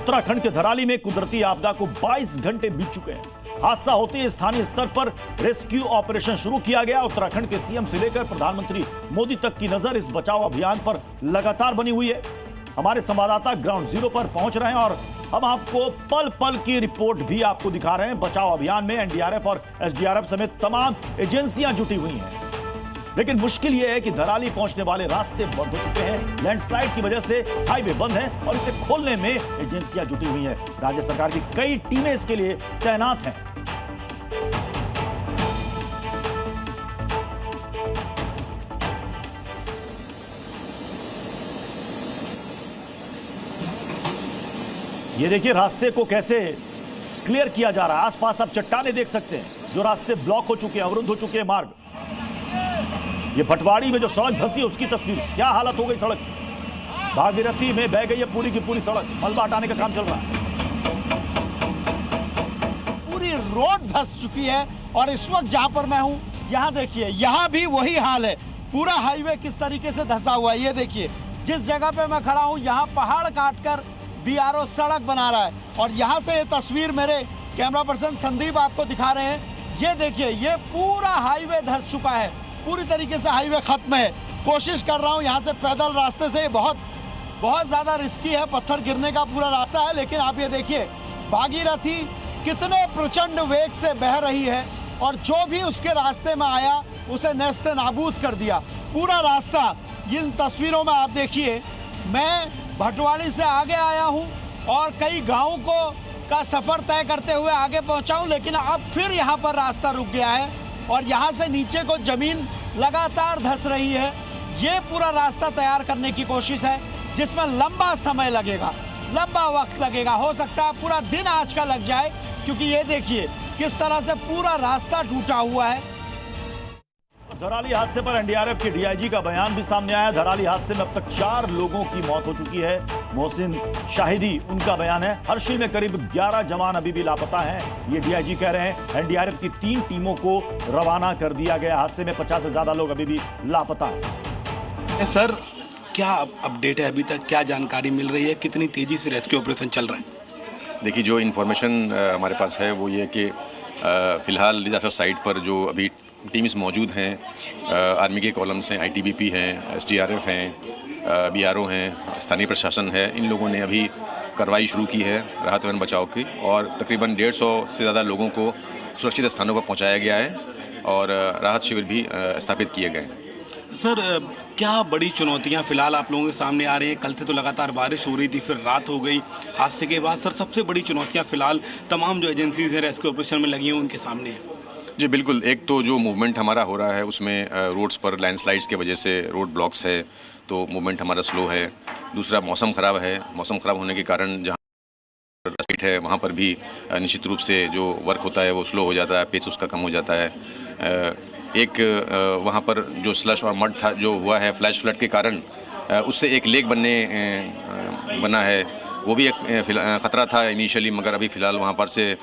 उत्तराखंड के धराली में कुदरती आपदा को 22 घंटे बीत चुके हैं। हादसा होते ही स्थानीय स्तर पर रेस्क्यू ऑपरेशन शुरू किया गया। उत्तराखंड के सीएम से लेकर प्रधानमंत्री मोदी तक की नजर इस बचाव अभियान पर लगातार बनी हुई है। हमारे संवाददाता ग्राउंड जीरो पर पहुंच रहे हैं और हम आपको पल पल की रिपोर्ट भी आपको दिखा रहे हैं। बचाव अभियान में एनडीआरएफ और एसडीआरएफ समेत तमाम एजेंसियां जुटी हुई हैं, लेकिन मुश्किल यह है कि धराली पहुंचने वाले रास्ते बंद हो चुके हैं। लैंडस्लाइड की वजह से हाईवे बंद है और इसे खोलने में एजेंसियां जुटी हुई हैं। राज्य सरकार की कई टीमें इसके लिए तैनात हैं। ये देखिए रास्ते को कैसे क्लियर किया जा रहा है। आसपास आप चट्टाने देख सकते हैं, जो रास्ते ब्लॉक हो चुके हैं, अवरुद्ध हो चुके हैं मार्ग। ये भटवाड़ी में जो सड़क धंसी उसकी तस्वीर, क्या हालत हो गई सड़क। भागीरथी में बह गई है पूरी की पूरी सड़क, मलबा हटाने का काम चल रहा है। पूरी रोड धंस चुकी है और इस वक्त जहां पर मैं हूं, यहां देखिए, यहां भी वही हाल है। पूरा हाईवे किस तरीके से धंसा हुआ है। ये देखिए, जिस जगह पे मैं खड़ा हूं, यहां पहाड़ काटकर बीआरओ सड़क बना रहा है और यहां से ये तस्वीर मेरे कैमरा पर्सन संदीप आपको दिखा रहे हैं। ये देखिए, ये पूरा हाईवे धंस चुका है, पूरी तरीके से हाईवे खत्म है। कोशिश कर रहा हूं यहां से पैदल रास्ते से, बहुत ज्यादा रिस्की है, पत्थर गिरने का पूरा रास्ता है। लेकिन आप ये देखिए, भागीरथी कितने प्रचंड वेग से बह रही है और जो भी उसके रास्ते में आया उसे नेस्त नाबूद कर दिया। पूरा रास्ता इन तस्वीरों में आप देखिए। मैं भटवाड़ी से आगे आया हूं और कई गाँव का सफर तय करते हुए आगे पहुंचा हूं, लेकिन अब फिर यहां पर रास्ता रुक गया है और यहां से नीचे को जमीन लगातार धंस रही है। ये पूरा रास्ता तैयार करने की कोशिश है, जिसमें लंबा समय लगेगा, लंबा वक्त लगेगा। हो सकता है पूरा दिन आज का लग जाए, क्योंकि ये देखिए किस तरह से पूरा रास्ता टूटा हुआ है। धराली हादसे पर एनडीआरएफ के डीआईजी का बयान भी सामने आया। धराली हादसे में अब तक 4 लोगों की मौत हो चुकी है। मोहसिन शाहिदी उनका बयान है। हर्षिल में करीब 11 जवान अभी भी लापता हैं, ये डीआईजी कह रहे हैं। एनडीआरएफ की 3 टीमों को रवाना कर दिया गया। हादसे में 50 से ज्यादा लोग अभी भी लापता हैं। सर, क्या अपडेट है अभी तक, क्या जानकारी मिल रही है, कितनी तेजी से रेस्क्यू ऑपरेशन चल रहा है? देखिए, जो इन्फॉर्मेशन हमारे पास है वो ये कि फ़िलहाल डिजास्टर साइट पर जो अभी टीम्स मौजूद हैं, आर्मी के कॉलम्स हैं, आईटीबीपी हैं, एसडीआरएफ हैं, बीआरओ हैं, स्थानीय प्रशासन है, इन लोगों ने अभी कार्रवाई शुरू की है राहत एवं बचाव की और तकरीबन 150 से ज़्यादा लोगों को सुरक्षित स्थानों पर पहुंचाया गया है और राहत शिविर भी स्थापित किए गए। सर, क्या बड़ी चुनौतियां फिलहाल आप लोगों के सामने आ रही हैं? कल से तो लगातार बारिश हो रही थी, फिर रात हो गई हादसे के बाद। सर, सबसे बड़ी चुनौतियां फिलहाल तमाम जो एजेंसीज हैं रेस्क्यू ऑपरेशन में लगी हैं उनके सामने है। जी बिल्कुल, एक तो जो मूवमेंट हमारा हो रहा है उसमें रोड्स पर लैंडस्लाइड्स की वजह से रोड ब्लॉक्स है, तो मूवमेंट हमारा स्लो है। दूसरा, मौसम ख़राब है। मौसम ख़राब होने के कारण जहाँ साइट है वहाँ पर भी निश्चित रूप से जो वर्क होता है वो स्लो हो जाता है, पेस उसका कम हो जाता है। एक वहाँ पर जो स्लश और मड था जो हुआ है फ्लैश फ्लड के कारण, उससे एक लेक बना है, वो भी एक ख़तरा था इनिशियली, मगर अभी फ़िलहाल वहाँ पर से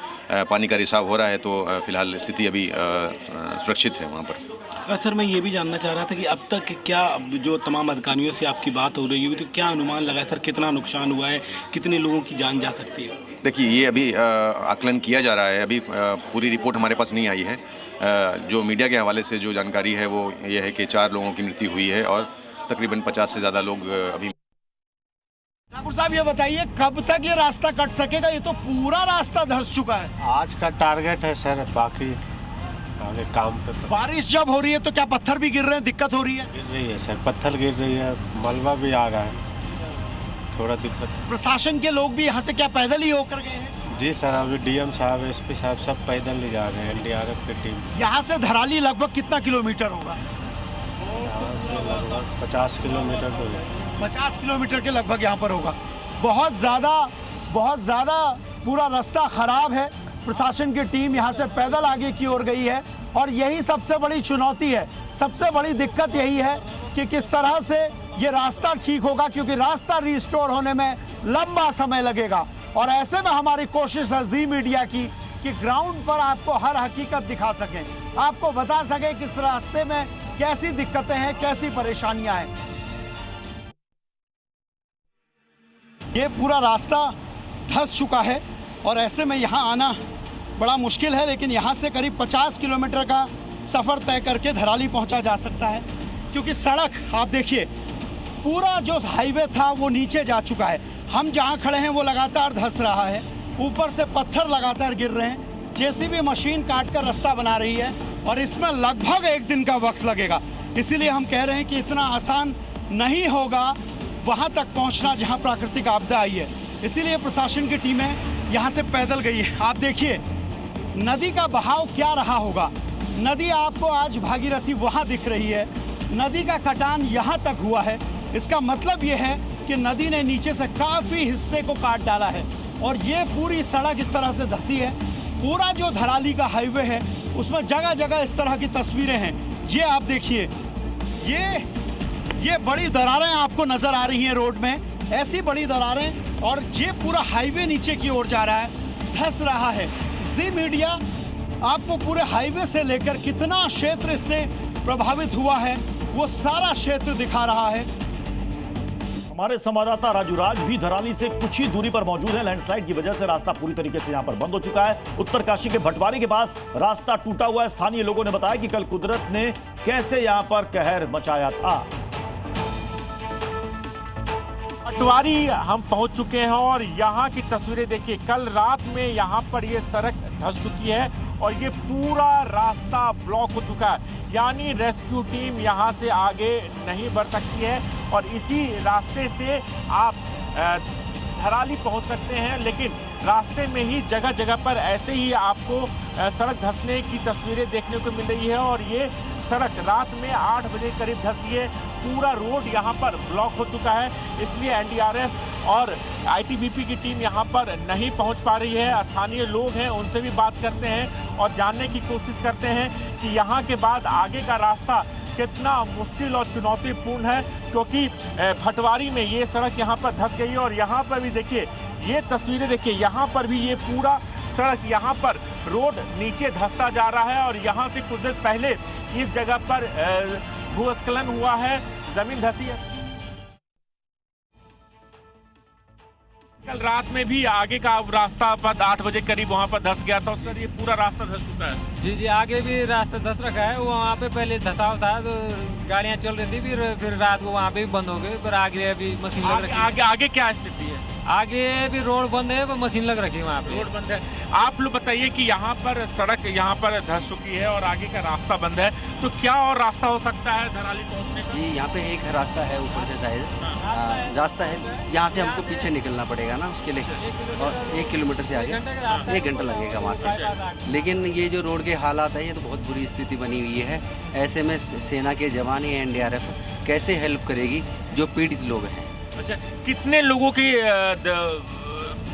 पानी का रिसाव हो रहा है, तो फ़िलहाल स्थिति अभी सुरक्षित है वहाँ पर। सर, मैं ये भी जानना चाह रहा था कि अब तक क्या, जो तमाम अधिकारियों से आपकी बात हो रही है, तो क्या अनुमान लगा है सर, कितना नुकसान हुआ है, कितने लोगों की जान जा सकती है? देखिए, ये अभी आकलन किया जा रहा है, अभी पूरी रिपोर्ट हमारे पास नहीं आई है। जो मीडिया के हवाले से जो जानकारी है वो ये है कि 4 लोगों की मृत्यु हुई है और तकरीबन 50 से ज़्यादा लोग अभी। ठाकुर साहब, ये बताइए कब तक ये रास्ता कट सकेगा? ये तो पूरा रास्ता धंस चुका है। आज का टारगेट है सर, बाकी आगे काम पे। बारिश जब हो रही है तो क्या पत्थर भी गिर रहे हैं, दिक्कत हो रही है? गिर रही है सर, पत्थर गिर रही है, मलबा भी आ रहा है, थोड़ा दिक्कत। प्रशासन के लोग भी यहाँ से क्या पैदल ही होकर गए हैं? जी सर, अभी डीएम साहब, एसपी साहब सब पैदल ले जा रहे हैं, एनडीआरएफ की टीम। यहाँ से धराली लगभग कितना किलोमीटर होगा? यहाँ से लगभग 50 किलोमीटर तो है। 50 किलोमीटर के लगभग यहाँ पर होगा। बहुत ज़्यादा पूरा रास्ता खराब है। प्रशासन की टीम यहाँ से पैदल आगे की ओर गई है और यही सबसे बड़ी चुनौती है, सबसे बड़ी दिक्कत यही है कि किस तरह से ये रास्ता ठीक होगा, क्योंकि रास्ता रिस्टोर होने में लंबा समय लगेगा। और ऐसे में हमारी कोशिश है जी मीडिया की कि ग्राउंड पर आपको हर हकीकत दिखा सकें, आपको बता सकें कि इस रास्ते में कैसी दिक्कतें हैं, कैसी परेशानियां हैं। ये पूरा रास्ता धंस चुका है और ऐसे में यहाँ आना बड़ा मुश्किल है, लेकिन यहाँ से करीब 50 किलोमीटर का सफ़र तय करके धराली पहुँचा जा सकता है, क्योंकि सड़क आप देखिए पूरा जो हाईवे था वो नीचे जा चुका है। हम जहाँ खड़े हैं वो लगातार धंस रहा है, ऊपर से पत्थर लगातार गिर रहे हैं, जेसीबी मशीन काट कर रास्ता बना रही है और इसमें लगभग 1 दिन का वक्त लगेगा। इसीलिए हम कह रहे हैं कि इतना आसान नहीं होगा वहाँ तक पहुँचना जहाँ प्राकृतिक आपदा आई है। इसीलिए प्रशासन की टीमें यहाँ से पैदल गई है। आप देखिए नदी का बहाव क्या रहा होगा। नदी आपको आज भागीरथी वहाँ दिख रही है, नदी का कटान यहाँ तक हुआ है। इसका मतलब ये है कि नदी ने नीचे से काफ़ी हिस्से को काट डाला है और ये पूरी सड़क इस तरह से धंसी है। पूरा जो धराली का हाईवे है उसमें जगह जगह इस तरह की तस्वीरें हैं। ये आप देखिए, ये बड़ी दरारें आपको नजर आ रही हैं रोड में, ऐसी बड़ी दरारें, और ये पूरा हाईवे नीचे की ओर जा रहा है, धंस रहा है। जी मीडिया आपको पूरे हाईवे से लेकर कितना क्षेत्र इससे प्रभावित हुआ है वो सारा क्षेत्र दिखा रहा है। हमारे संवाददाता राजू राज भी धराली से कुछ ही दूरी पर मौजूद है। लैंडस्लाइड की वजह से रास्ता पूरी तरीके से यहां पर बंद हो चुका है। उत्तरकाशी के भटवारी के पास रास्ता टूटा हुआ है। स्थानीय लोगों ने बताया कि कल कुदरत ने कैसे यहां पर कहर मचाया था। भटवारी हम पहुंच चुके हैं और यहाँ की तस्वीरें देखिए। कल रात में यहाँ पर ये सड़क धंस चुकी है और ये पूरा रास्ता ब्लॉक हो चुका है, यानी रेस्क्यू टीम यहाँ से आगे नहीं बढ़ सकती है और इसी रास्ते से आप धराली पहुँच सकते हैं। लेकिन रास्ते में ही जगह जगह पर ऐसे ही आपको सड़क धंसने की तस्वीरें देखने को मिल रही है और ये सड़क रात में 8 बजे करीब धंस गई है। पूरा रोड यहाँ पर ब्लॉक हो चुका है, इसलिए एनडीआरएफ और आईटीबीपी की टीम यहाँ पर नहीं पहुँच पा रही है। स्थानीय लोग हैं, उनसे भी बात करते हैं और जानने की कोशिश करते हैं कि यहाँ के बाद आगे का रास्ता कितना मुश्किल और चुनौतीपूर्ण है, क्योंकि भटवारी में ये सड़क यहाँ पर धंस गई है। और यहाँ पर भी देखिए, ये तस्वीरें देखिए, यहाँ पर भी ये पूरा सड़क यहाँ पर रोड नीचे धंसता जा रहा है और यहाँ से कुछ देर पहले इस जगह पर भूस्खलन हुआ है, जमीन धंसी है। कल रात में भी आगे का रास्ता पर 8 बजे करीब वहाँ पर धंस गया था, उसका ये पूरा रास्ता धंस चुका है। जी, आगे भी रास्ता धंस रखा है। वो वहाँ पे पहले धंसाव था तो गाड़ियाँ चल रही थी, फिर रात को वहाँ पे भी बंद हो गई। फिर आगे अभी मशीन लग रखी है। आगे क्या स्थिति है? आगे भी रोड बंद है, वो मशीन लग रखी है वहाँ पे। रोड बंद है। आप लोग बताइए कि यहाँ पर सड़क यहाँ पर धंस चुकी है और आगे का रास्ता बंद है, तो क्या और रास्ता हो सकता है धराली पहुँचने का? जी, यहाँ पे एक रास्ता है ऊपर से शायद रास्ता है, यहाँ से हमको पीछे निकलना पड़ेगा ना उसके लिए, और 1 किलोमीटर से आगे 1 घंटा लगेगा वहाँ से। लेकिन ये जो रोड के हालात है, ये तो बहुत बुरी स्थिति बनी हुई है। ऐसे में सेना के जवान या एनडीआरएफ कैसे हेल्प करेगी जो पीड़ित लोग हैं। अच्छा, कितने लोगों की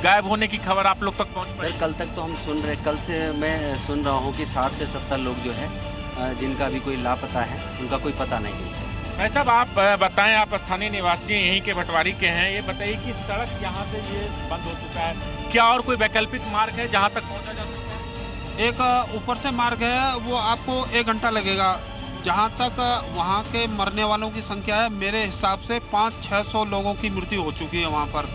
गायब होने की खबर आप लोग तक पहुंच पाई? सर, कल तक तो हम सुन रहे, कल से मैं सुन रहा हूँ कि 60 से 70 लोग जो है जिनका भी कोई लापता है, उनका कोई पता नहीं है। भाई साहब, आप बताएं, आप स्थानीय निवासी यहीं के भटवारी के हैं, ये बताइए कि सड़क यहाँ से ये बंद हो चुका है, क्या और कोई वैकल्पिक मार्ग है जहाँ तक पहुँचा जा सकता है? एक ऊपर से मार्ग है, वो आपको 1 घंटा लगेगा। जहाँ तक वहाँ के मरने वालों की संख्या है, मेरे हिसाब से 500-600 लोगों की मृत्यु हो चुकी है वहाँ पर।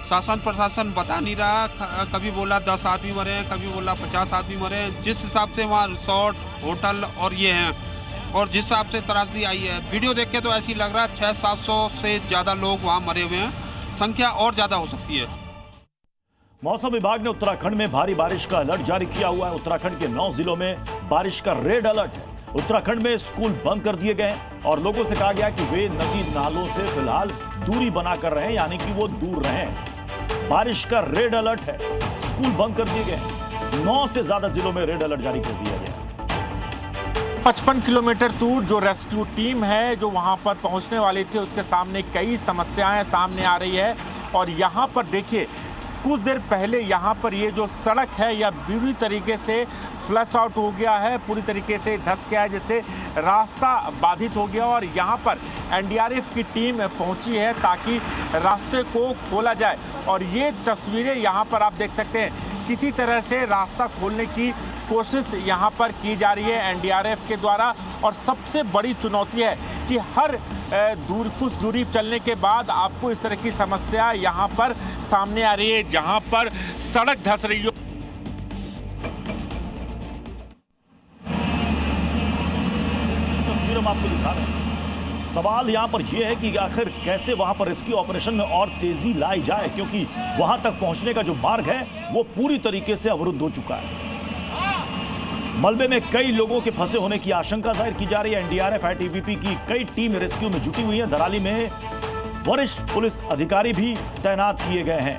शासन प्रशासन बता नहीं रहा, कभी बोला 10 आदमी मरे हैं, कभी बोला 50 आदमी मरे हैं। जिस हिसाब से वहाँ रिसोर्ट, होटल और ये हैं, और जिस हिसाब से त्रासदी आई है, वीडियो देख के तो ऐसी लग रहा है 600-700 से ज़्यादा लोग वहाँ मरे हुए हैं। संख्या और ज़्यादा हो सकती है। मौसम विभाग ने उत्तराखंड में भारी बारिश का अलर्ट जारी किया हुआ है। उत्तराखंड के 9 जिलों में बारिश का रेड अलर्ट है। उत्तराखंड में स्कूल बंद कर दिए गए और लोगों से कहा गया कि वे नदी नालों से फिलहाल दूरी बनाकर रहें, यानी कि वो दूर रहें। बारिश का रेड अलर्ट है, स्कूल बंद कर दिए गए। 9 से ज्यादा जिलों में रेड अलर्ट जारी कर दिया गया। 55 किलोमीटर दूर जो रेस्क्यू टीम है जो वहां पर पहुंचने वाली थी, उसके सामने कई समस्याएं सामने आ रही है। और यहां पर देखिए, कुछ देर पहले यहाँ पर ये जो सड़क है यह पूरी तरीके से फ्लश आउट हो गया है, पूरी तरीके से धंस गया है, जिससे रास्ता बाधित हो गया। और यहाँ पर एनडीआरएफ की टीम पहुँची है ताकि रास्ते को खोला जाए। और ये तस्वीरें यहाँ पर आप देख सकते हैं, किसी तरह से रास्ता खोलने की कोशिश यहाँ पर की जा रही है एनडीआरएफ के द्वारा। और सबसे बड़ी चुनौती है क्योंकि हर कुछ दूरी चलने के बाद आपको इस तरह की समस्या यहाँ पर सामने आ रही है, जहाँ पर सड़क धंस रही हो। तस्वीर हम आपको दिखा रहे हैं। सवाल यहां पर यह है कि आखिर कैसे वहां पर रेस्क्यू ऑपरेशन में और तेजी लाई जाए, क्योंकि वहां तक पहुंचने का जो मार्ग है वो पूरी तरीके से अवरुद्ध हो चुका है। मलबे में कई लोगों के फंसे होने की आशंका जाहिर की जा रही है। एनडीआरएफ, आईटीबीपी की कई टीम रेस्क्यू में जुटी हुई है। धराली में वरिष्ठ पुलिस अधिकारी भी तैनात किए गए हैं।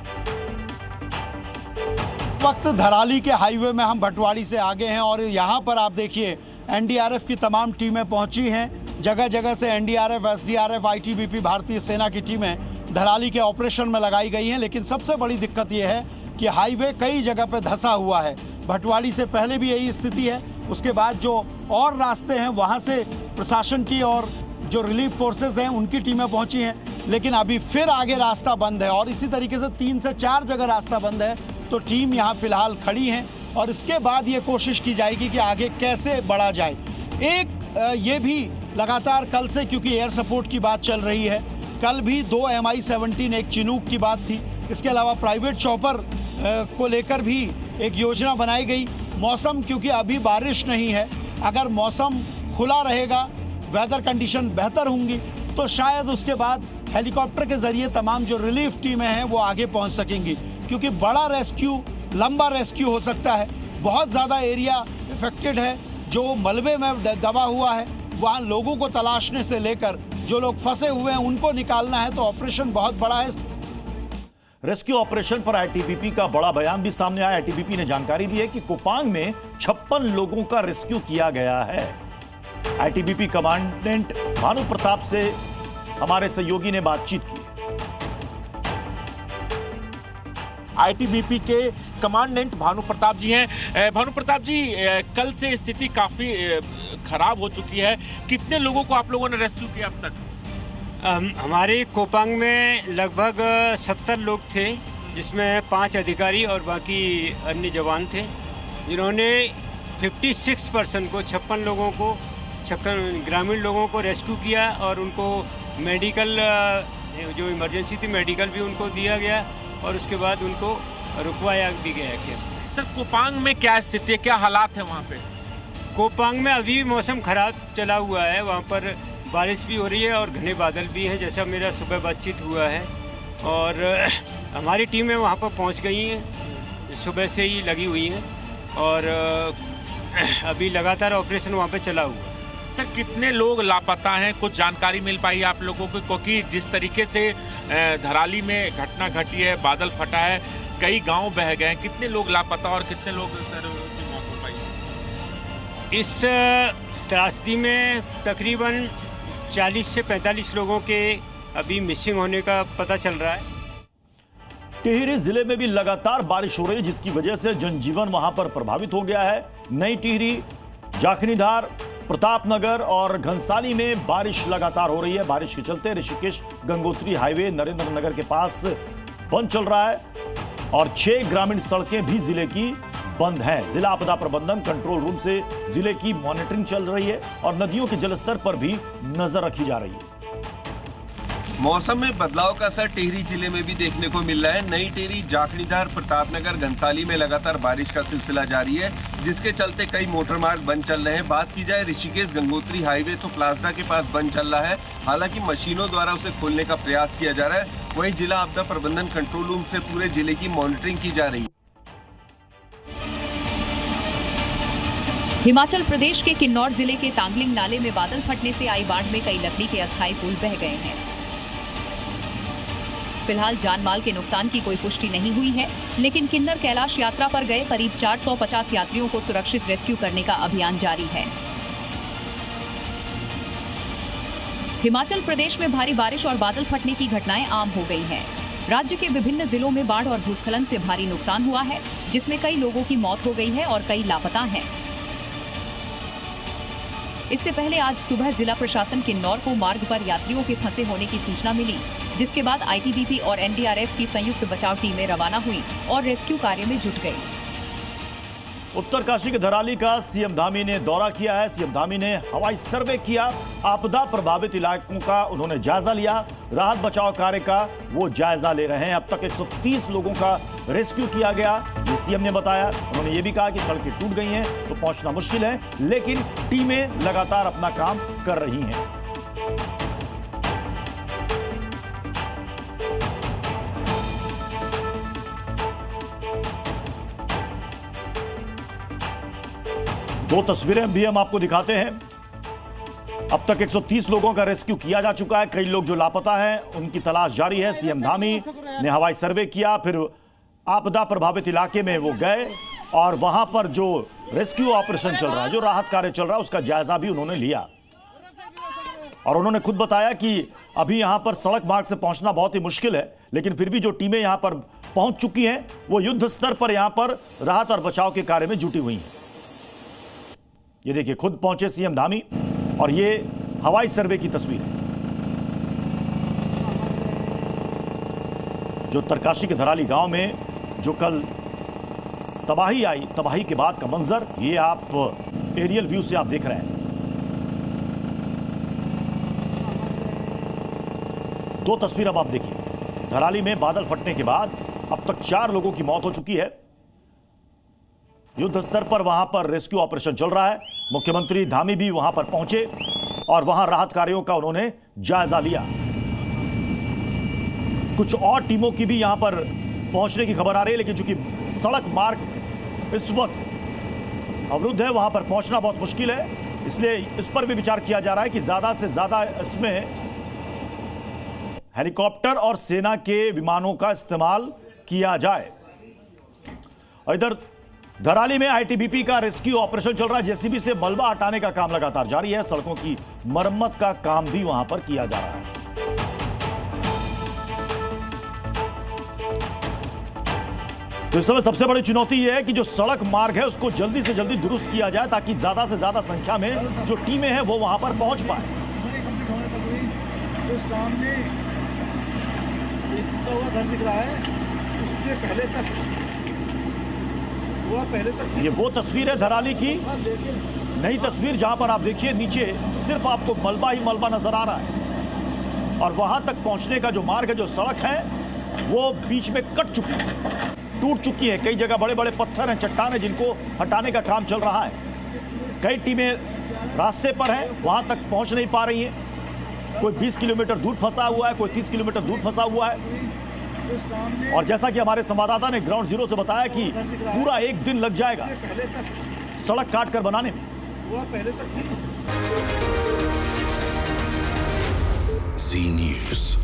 वक्त धराली के हाईवे में हम भटवाड़ी से आगे हैं और यहाँ पर आप देखिए एनडीआरएफ की तमाम टीमें पहुंची हैं। जगह जगह से एनडीआरएफ, एसडीआरएफ, आईटीबीपी, भारतीय सेना की टीमें धराली के ऑपरेशन में लगाई गई हैं। लेकिन सबसे बड़ी दिक्कत यह है कि हाईवे कई जगह पर धंसा हुआ है। भटवाड़ी से पहले भी यही स्थिति है, उसके बाद जो और रास्ते हैं वहाँ से प्रशासन की और जो रिलीफ फोर्सेस हैं उनकी टीमें पहुँची हैं, लेकिन अभी फिर आगे रास्ता बंद है और इसी तरीके से 3 से 4 जगह रास्ता बंद है। तो टीम यहाँ फिलहाल खड़ी हैं और इसके बाद ये कोशिश की जाएगी कि आगे कैसे बढ़ा जाए। ये भी लगातार कल से, क्योंकि एयर सपोर्ट की बात चल रही है, कल भी 2 MI-17 एक चिनूक की बात थी। इसके अलावा प्राइवेट चॉपर को लेकर भी एक योजना बनाई गई। मौसम, क्योंकि अभी बारिश नहीं है, अगर मौसम खुला रहेगा, वेदर कंडीशन बेहतर होंगी, तो शायद उसके बाद हेलीकॉप्टर के जरिए तमाम जो रिलीफ टीमें हैं वो आगे पहुंच सकेंगी, क्योंकि बड़ा रेस्क्यू, लंबा रेस्क्यू हो सकता है। बहुत ज़्यादा एरिया इफेक्टेड है, जो मलबे में दबा हुआ है, वहाँ लोगों को तलाशने से लेकर जो लोग फंसे हुए हैं उनको निकालना है, तो ऑपरेशन बहुत बड़ा है। रेस्क्यू ऑपरेशन पर आईटीबीपी का बड़ा बयान भी सामने आया। आईटीबीपी ने जानकारी दी है कि कोपांग में 56 लोगों का रेस्क्यू किया गया है। आईटीबीपी कमांडेंट भानु प्रताप से हमारे सहयोगी ने बातचीत की। आईटीबीपी के कमांडेंट भानु प्रताप जी हैं। भानु प्रताप जी, कल से स्थिति काफी खराब हो चुकी है, कितने लोगों को आप लोगों ने रेस्क्यू किया अब तक? हमारे कोपांग में लगभग 70 लोग थे, जिसमें 5 अधिकारी और बाकी अन्य जवान थे, जिन्होंने 56 पर्सन को, 56 लोगों को, 56 ग्रामीण लोगों को रेस्क्यू किया और उनको मेडिकल, जो इमरजेंसी थी मेडिकल भी उनको दिया गया और उसके बाद उनको रुकवाया भी गया। क्या सर, कोपांग में क्या स्थिति है, क्या हालात है वहाँ पे? कोपांग में अभी मौसम खराब चला हुआ है, वहाँ पर बारिश भी हो रही है और घने बादल भी हैं, जैसा मेरा सुबह बातचीत हुआ है। और हमारी टीमें वहाँ पर पहुँच गई हैं, सुबह से ही लगी हुई हैं और अभी लगातार ऑपरेशन वहाँ पे चला हुआ है। सर, कितने लोग लापता हैं, कुछ जानकारी मिल पाई आप लोगों को? क्योंकि जिस तरीके से धराली में घटना घटी है, बादल फटा है, कई गांव बह गए, कितने लोग लापता और कितने लोग सर की मौत हो पाई? इस त्रासदी में तकरीबन 40 से 45 लोगों के अभी मिसिंग होने का पता चल रहा है। टिहरी जिले में भी लगातार बारिश हो रही है, जिसकी वजह से जनजीवन वहां पर प्रभावित हो गया है। नई टिहरी, जाखनीधार, प्रतापनगर और घनसाली में बारिश लगातार हो रही है। बारिश के चलते ऋषिकेश गंगोत्री हाईवे नरेंद्र नगर के पास बंद चल रहा है और 6 ग्रामीण सड़कें भी जिले की बंद हैं। जिला आपदा प्रबंधन कंट्रोल रूम से जिले की मॉनिटरिंग चल रही है और नदियों के जलस्तर पर भी नजर रखी जा रही है। मौसम में बदलाव का असर टिहरी जिले में भी देखने को मिल रहा है। नई टिहरी, जाखनीधार, प्रतापनगर, घनसाली में लगातार बारिश का सिलसिला जारी है, जिसके चलते कई मोटर मार्ग बंद चल रहे हैं। बात की जाए ऋषिकेश गंगोत्री हाईवे, तो प्लाज्मा के पास बंद चल रहा है, हालांकि मशीनों द्वारा उसे खोलने का प्रयास किया जा रहा है। वहीं जिला आपदा प्रबंधन कंट्रोल रूम से पूरे जिले की मॉनिटरिंग की जा रही है। हिमाचल प्रदेश के किन्नौर जिले के तांगलिंग नाले में बादल फटने से आई बाढ़ में कई लकड़ी के अस्थायी पुल बह गए हैं। फिलहाल जान माल के नुकसान की कोई पुष्टि नहीं हुई है, लेकिन किन्नर कैलाश यात्रा पर गए करीब 450 यात्रियों को सुरक्षित रेस्क्यू करने का अभियान जारी है। हिमाचल प्रदेश में भारी बारिश और बादल फटने की घटनाएं आम हो गई हैं। राज्य के विभिन्न जिलों में बाढ़ और भूस्खलन से भारी नुकसान हुआ है, जिसमें कई लोगों की मौत हो गई है और कई लापता हैं। इससे पहले आज सुबह जिला प्रशासन किन्नौर को मार्ग पर यात्रियों के फंसे होने की सूचना मिली, जिसके बाद आईटीबीपी और एनडीआरएफ की संयुक्त बचाव टीमें रवाना हुई और रेस्क्यू कार्य में जुट गई। उत्तरकाशी के धराली का सीएम धामी ने दौरा किया है। सीएम धामी ने हवाई सर्वे किया, आपदा प्रभावित इलाकों का उन्होंने जायजा लिया, राहत बचाव कार्य का वो जायजा ले रहे हैं। अब तक 130 लोगों का रेस्क्यू किया गया, ये सीएम ने बताया। उन्होंने ये भी कहा कि सड़कें टूट गई हैं तो पहुंचना मुश्किल है, लेकिन टीमें लगातार अपना काम कर रही हैं। दो तस्वीरें भी हम आपको दिखाते हैं। अब तक 130 लोगों का रेस्क्यू किया जा चुका है। कई लोग जो लापता हैं उनकी तलाश जारी है। सीएम धामी ने हवाई सर्वे किया, फिर आपदा प्रभावित इलाके में वो गए और वहां पर जो रेस्क्यू ऑपरेशन चल रहा है, जो राहत कार्य चल रहा है, उसका जायजा भी उन्होंने लिया। और उन्होंने खुद बताया कि अभी यहां पर सड़क मार्ग से पहुंचना बहुत ही मुश्किल है, लेकिन फिर भी जो टीमें यहां पर पहुंच चुकी हैं वो युद्ध स्तर पर यहां पर राहत और बचाव के कार्य में जुटी हुई हैं। ये देखिए, खुद पहुंचे सीएम धामी और ये हवाई सर्वे की तस्वीर है। जो उत्तरकाशी के धराली गांव में जो कल तबाही आई, तबाही के बाद का मंजर ये आप एरियल व्यू से आप देख रहे हैं। दो तस्वीर अब आप देखिए। धराली में बादल फटने के बाद अब तक 4 लोगों की मौत हो चुकी है। युद्ध स्तर पर वहां पर रेस्क्यू ऑपरेशन चल रहा है। मुख्यमंत्री धामी भी वहां पर पहुंचे और वहां राहत कार्यों का उन्होंने जायजा लिया। कुछ और टीमों की भी यहां पर पहुंचने की खबर आ रही है, लेकिन चूंकि सड़क मार्ग इस वक्त अवरुद्ध है, वहां पर पहुंचना बहुत मुश्किल है, इसलिए इस पर भी विचार किया जा रहा है कि ज्यादा से ज्यादा इसमें हेलीकॉप्टर और सेना के विमानों का इस्तेमाल किया जाए। और इधर धराली में आईटीबीपी का रेस्क्यू ऑपरेशन चल रहा है। जेसीबी से मलबा हटाने का काम लगातार जारी है। सड़कों की मरम्मत का काम भी वहां पर किया जा रहा है। तो इस समय सबसे बड़ी चुनौती यह है कि जो सड़क मार्ग है उसको जल्दी से जल्दी दुरुस्त किया जाए, ताकि ज्यादा से ज्यादा संख्या में जो टीमें हैं वो वहां पर पहुंच पाए। तो सामने घर दिख रहा है, उससे पहले तक ये वो तस्वीर है धराली की, नई तस्वीर, जहां पर आप देखिए नीचे सिर्फ आपको मलबा ही मलबा नजर आ रहा है और वहां तक पहुंचने का जो मार्ग है, जो सड़क है, वो बीच में कट चुकी है, टूट चुकी है। कई जगह बड़े बड़े पत्थर हैं, चट्टान है, जिनको हटाने का काम चल रहा है। कई टीमें रास्ते पर हैं, वहां तक पहुंच नहीं पा रही हैं। कोई 20 किलोमीटर दूर फंसा हुआ है, कोई 30 किलोमीटर दूर फंसा हुआ है। और जैसा कि हमारे संवाददाता ने ग्राउंड जीरो से बताया कि पूरा एक दिन लग जाएगा सड़क काट कर बनाने में। Zee News.